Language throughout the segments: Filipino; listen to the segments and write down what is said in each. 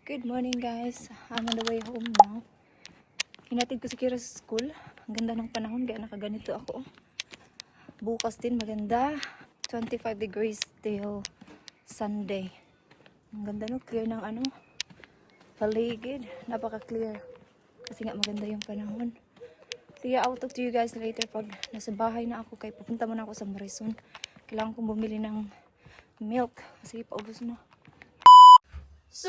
Good morning guys. I'm on the way home now. Hinatid ko si Kira sa school. Ang ganda ng panahon kaya nakaganito ako. Bukas din maganda. 25 degrees till Sunday. Ang ganda no, clear ng paligid. Napaka-clear. Kasi nga maganda yung panahon. So yeah, I'll talk to you guys later pag nasa bahay na ako kaya pupunta muna ako sa Marison. Kailangan kong bumili ng milk kasi paubos na. So,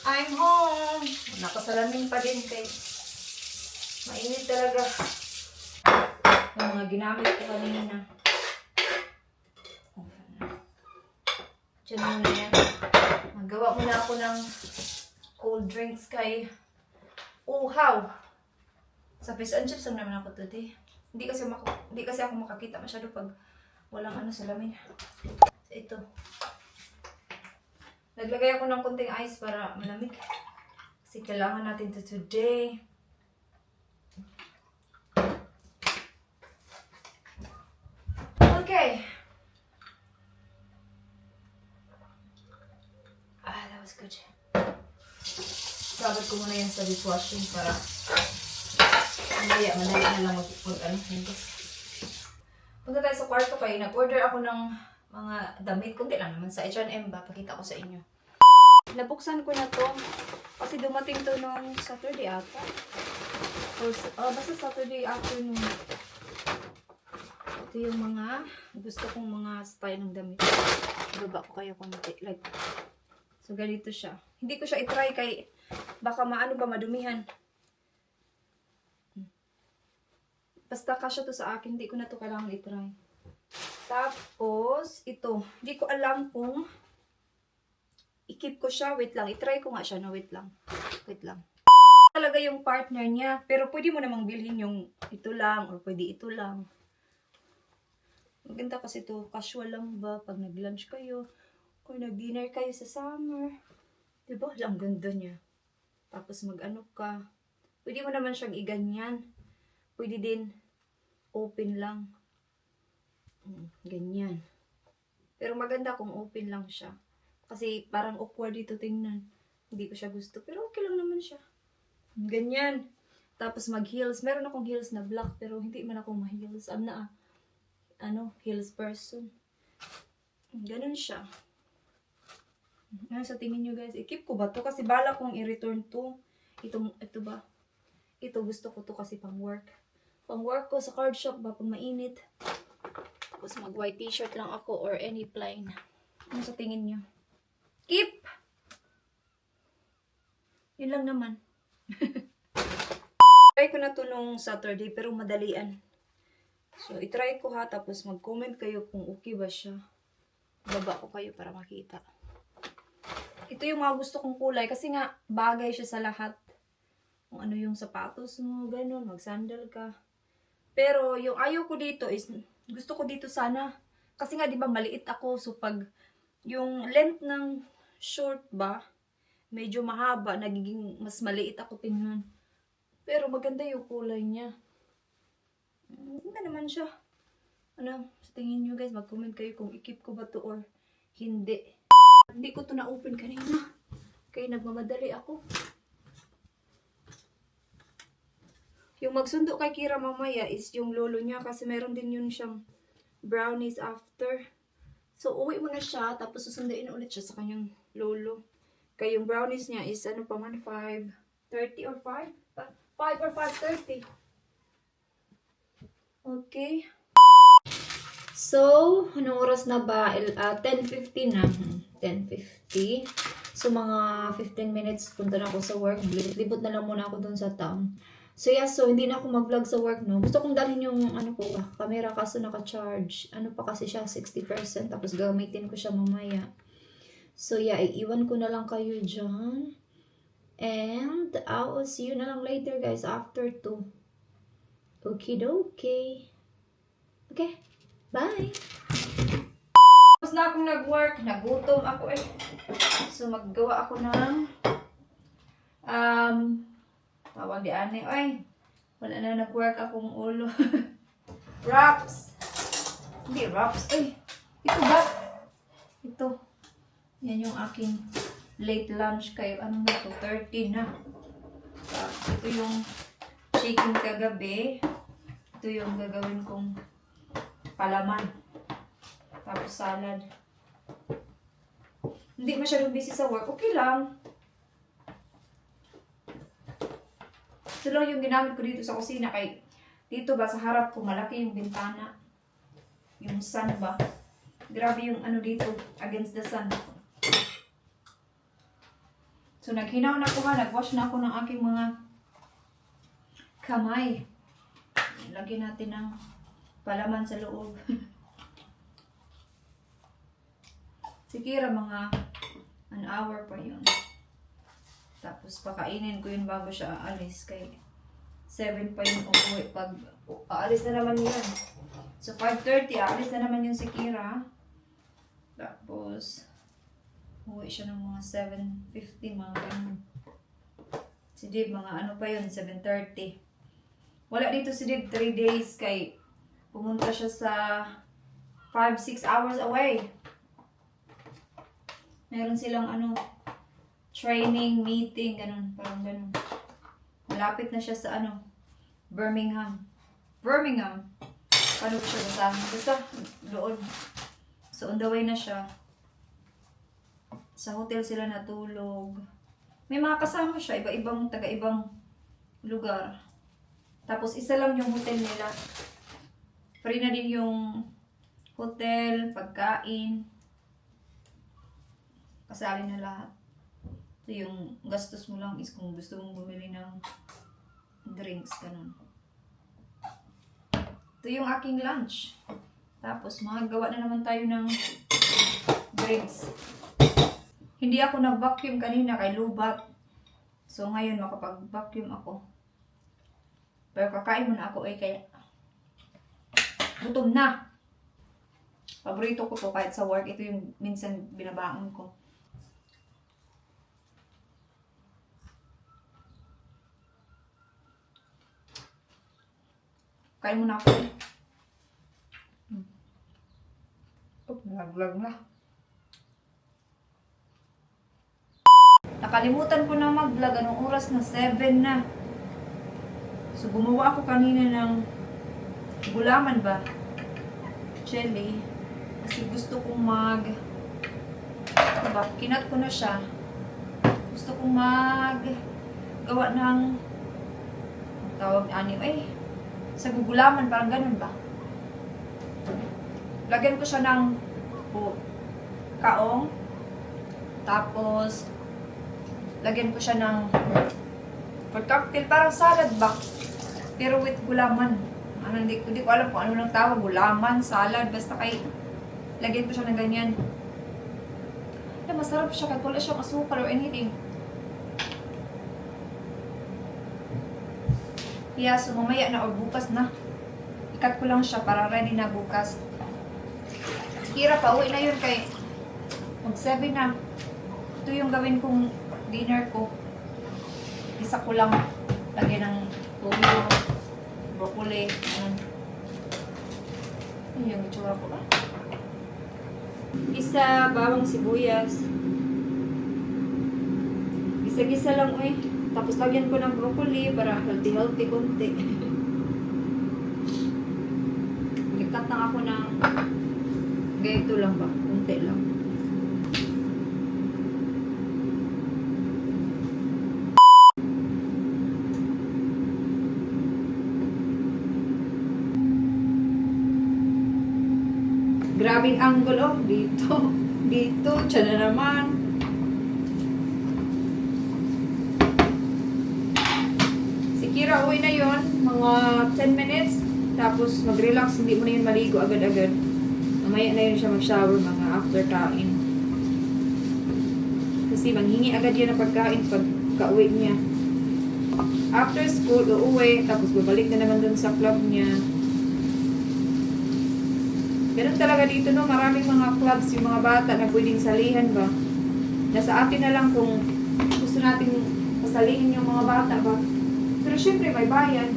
I'm home. Nakasalamin pa din kay mainit talaga. Yung mga ginamit ko kanina. Diyan muna yan. Magawa muna ako ng cold drinks kay uhaw. Sa fish and chips naman ako today. Hindi kasi ako makakita masyado pag walang salamin. So, ito. Naglagay ako ng konting ice para malamig. Kasi kailangan natin ito today. Okay. That was good. Sabot ko muna yan sa dishwashing para madali na lang mag-hinggas. Punta tayo sa kwarto kayo. Nag-order ako ng mga damit. Kunti lang naman sa H&M ba. Pakita ko sa inyo. Nabuksan ko na to. Kasi dumating to nung Saturday ata. Or basta Saturday afternoon. Ito yung mga gusto kong mga style ng damit. Baba ko kayo konti. Like, so ganito siya. Hindi ko siya itry kay baka madumihan. Basta kasya to sa akin. Hindi ko na to kailangan itry. Tapos, ito. Hindi ko alam kung i-keep ko siya. Wait lang. I-try ko nga siya. No, wait lang. Wait lang. Talaga yung partner niya. Pero pwede mo namang bilhin yung ito lang or pwede ito lang. Maganda kasi ito. Casual lang ba? Pag nag-lunch kayo or nag-dinner kayo sa summer. Diba? Ang ganda niya. Tapos mag-ano ka. Pwede mo naman siyang iganyan. Pwede din open lang. Ganyan. Pero maganda kung open lang siya. Kasi parang awkward dito tingnan. Hindi ko siya gusto. Pero okay lang naman siya. Ganyan. Tapos mag-heels. Meron akong heels na black. Pero hindi man ako ma-heels. I'm na heels person. Ganun siya. Ano sa tingin nyo guys? I-keep ko ba to? Kasi bala kong i-return to. Ito ba? Ito gusto ko to kasi pang work. Pang work ko sa card shop ba? Pag mainit. Tapos mag-white t-shirt lang ako or any plain. Ano sa tingin nyo? Keep! Yun lang naman. Try ko na to nung Saturday pero madalian. So, itry ko ha. Tapos mag-comment kayo kung okay ba siya. Baba ko kayo para makita. Ito yung mga gusto kong kulay. Kasi nga, bagay siya sa lahat. Kung ano yung sapatos mo, ganun. Mag-sandal ka. Pero, yung ayaw ko dito is, gusto ko dito sana. Kasi nga, di ba, maliit ako. So, pag yung length ng short ba, medyo mahaba, nagiging mas maliit ako tingnan. Pero maganda yung kulay niya. Maganda naman siya. Ano, sa tingin nyo guys, mag-comment kayo kung i-keep ko ba to or hindi. Hindi ko to na-open kanina. Kaya nagmamadali ako. Yung magsundo kay Kira mamaya is yung lolo niya kasi meron din yun siyang brownies after. So, uwi mo na siya tapos susunduin ulit siya sa kanyang lolo. Kaya yung brownies niya is ano pa man, 5:30 or 5? 5 or 5:30. Okay. So, anong oras na ba? 10:50 na. 10:50. So, mga 15 minutes punta na ako sa work. Libot na lang muna ako dun sa town. So, yeah. So, hindi na ako mag-vlog sa work, no? Gusto kong dalhin yung, camera kaso naka-charge. Ano pa kasi siya, 60%. Tapos, gamitin ko siya mamaya. So, yeah. Iiwan ko na lang kayo dyan. And, I will see you na lang later, guys. After 2. Okie-dokie. Okay. Bye! Tapos na akong nag-work. Nagutom ako eh. So, maggawa ako ng tawag di ane. Oy, wala na nag-work akong ulo. Wraps. Hindi wraps. Ay, ito ba? Ito. Yan yung aking late lunch kayo. Ano na to? 30 na. Ito yung chicken kagabi. Ito yung gagawin kong palaman. Tapos salad. Hindi masyadong busy sa work. Okay lang. Ito lang yung ginamit ko dito sa kusina. Kay dito ba sa harap ko malaki yung bintana. Yung sun ba. Grabe yung ano dito. Against the sun. So, naghinaw na ako nag-wash na ako ng aking mga kamay. Lagyan natin ng palaman sa loob. Sikira mga an hour pa yun. Tapos, pakainin ko yun bago siya aalis. Kay 7 pa yun umuwi. Pag aalis na naman yun. So, 5:30, aalis na naman yun si Kira. Tapos, uwi siya ng mga 7:50, mga ganun. Si Dave, mga ano pa yun, 7:30. Wala dito si Dave 3 days kay pumunta siya sa 5-6 hours away. Meron silang ano, training, meeting, ganun, parang ganun. Malapit na siya sa ano, Birmingham. Paano ko siya basahin? Basta, doon. So, on the way na siya. Sa hotel sila natulog. May mga kasama siya, iba-ibang, taga-ibang lugar. Tapos isa lang yung hotel nila. Free na din yung hotel, pagkain. Kasali na lahat. So yung gastos mo lang is kung gusto mong bumili ng drinks, ganun. Ito yung aking lunch. Tapos magagawa na naman tayo ng drinks. Hindi ako nag-vacuum kanina kay lubat. So ngayon makapag-vacuum ako. Pero kakain muna ako kaya gutom na. Paborito ko to kahit sa work. Ito yung minsan binabaon ko. Kain muna ako. Nalaglag na. Nakalimutan ko na mag-vlog. Anong oras na? 7 na. So, gumawa ako kanina ng gulaman ba? Jelly. Kasi gusto kong diba, kinat ko na siya. Gusto kong gawa ng tawag sa gugulaman, parang ganun ba? Lagyan ko siya ng kaong. Tapos, lagyan ko siya ng for cocktail, parang salad ba? Pero with gulaman. Hindi ko alam kung ano lang tawag. Gulaman, salad, basta lagyan ko siya ng ganyan. Masarap siya kahit wala siyang asukal or anything. Yeah, so mamaya na or bukas na. Ikat ko lang siya para ready na bukas. Si Kira pa, uwi na yun kay mag-7 na. Ito yung gawin kong dinner ko. Isa ko lang lagyan ng toyo, broccoli, ano yung itsura ko ba? Isa, bawang sibuyas. Gisa-gisa lang Tapos lagyan ko ng broccoli para healthy konti. Ikat lang ako ng ganito lang ba? Konti lang. Grabing angle dito, tiyan na naman. Si Kira uwi na yon mga 10 minutes, tapos mag-relax, hindi mo na yun maligo agad-agad. Mamaya na yun siya mag-shower mga after kain. Kasi manghingi agad yun ng pagkain pag ka-uwi niya. After school, uuwi, tapos babalik na naman dun sa club niya. Ganun talaga dito, no? Maraming mga clubs yung mga bata na pwedeng salihan ba? Nasa atin na lang kung gusto natin pasalihin yung mga bata ba? Pero syempre, may bayad.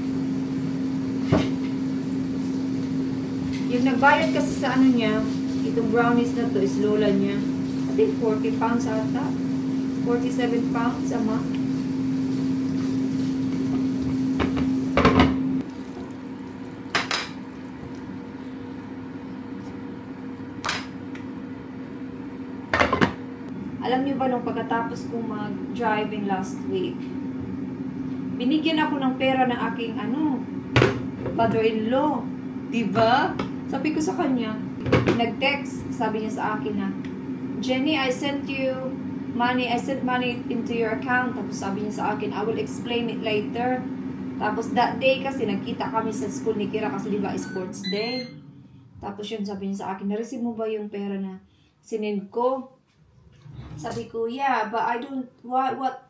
Yung nagbayad kasi sa ano niya, itong brownies na to is lola niya. I think 40 pounds ata. 47 pounds a month. Alam niyo ba nung pagkatapos kong mag-driving last week, binigyan ako ng pera ng aking father-in-law. Diba? Sabi ko sa kanya, nag-text, sabi niya sa akin na, Jenny, I sent money into your account. Tapos sabi niya sa akin, I will explain it later. Tapos that day kasi nagkita kami sa school ni Kira kasi diba sports day. Tapos yun sabi niya sa akin, na-receive mo ba yung pera na sinend ko? Sabi ko, yeah, but I don't, what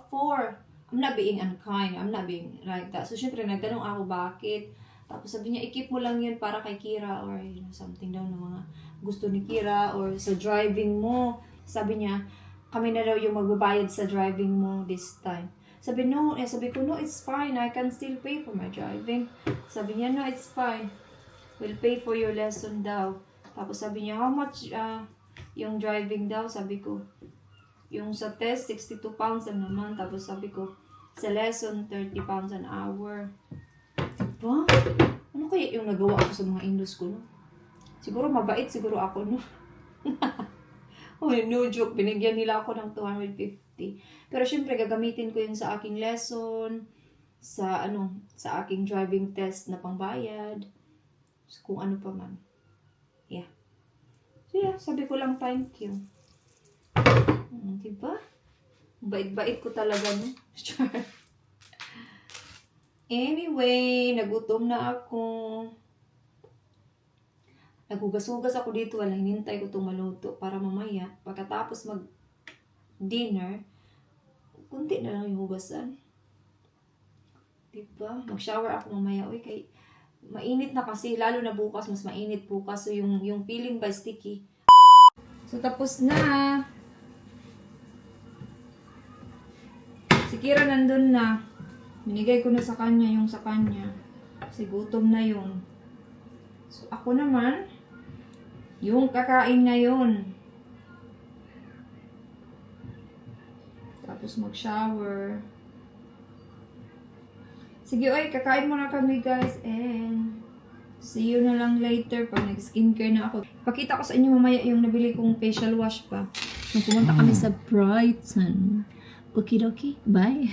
for? I'm not being unkind. I'm not being like that. So, syempre, nagtanong ako bakit. Tapos sabi niya, i-keep mo lang yun para kay Kira or something daw na mga gusto ni Kira or sa driving mo. Sabi niya, kami na daw yung magbabayad sa driving mo this time. Sabi ko, no, it's fine. I can still pay for my driving. Sabi niya, no, it's fine. We'll pay for your lesson daw. Tapos sabi niya, how much yung driving daw? Sabi ko, yung sa test, 62 pounds lang naman. Tapos sabi ko, sa lesson, 30 pounds an hour. Diba? Ano kaya yung nagawa ko sa mga English ko, no? Siguro mabait, siguro ako, no? Oh, no joke. Binigyan nila ako ng 250. Pero syempre, gagamitin ko yun sa aking lesson, sa aking driving test na pangbayad, kung ano pa man. Yeah. So yeah, sabi ko lang thank you. Diba? Bait-bait ko talaga, no? Anyway, nagutom na ako. Naghugas-hugas ako dito. Wala, hinintay ko itong maluto para mamaya, pagkatapos mag-dinner, kunti na lang yung hugasan. Diba? Mag-shower ako mamaya. Uy, kay mainit na kasi, lalo na bukas, mas mainit bukas. So, yung feeling ba sticky. So, tapos na. Si Kira nandun na. Binigay ko na sa kanya yung sa kanya. Kasi gutom na yun. So, ako naman, yung kakain ngayon. Tapos mag-shower. Sige, oy, kakain muna kami guys. And see you na lang later pag nag-skincare na ako. Pakita ko sa inyo mamaya yung nabili kong facial wash pa. Nung pumunta kami sa Brighton. Okidoki, bye!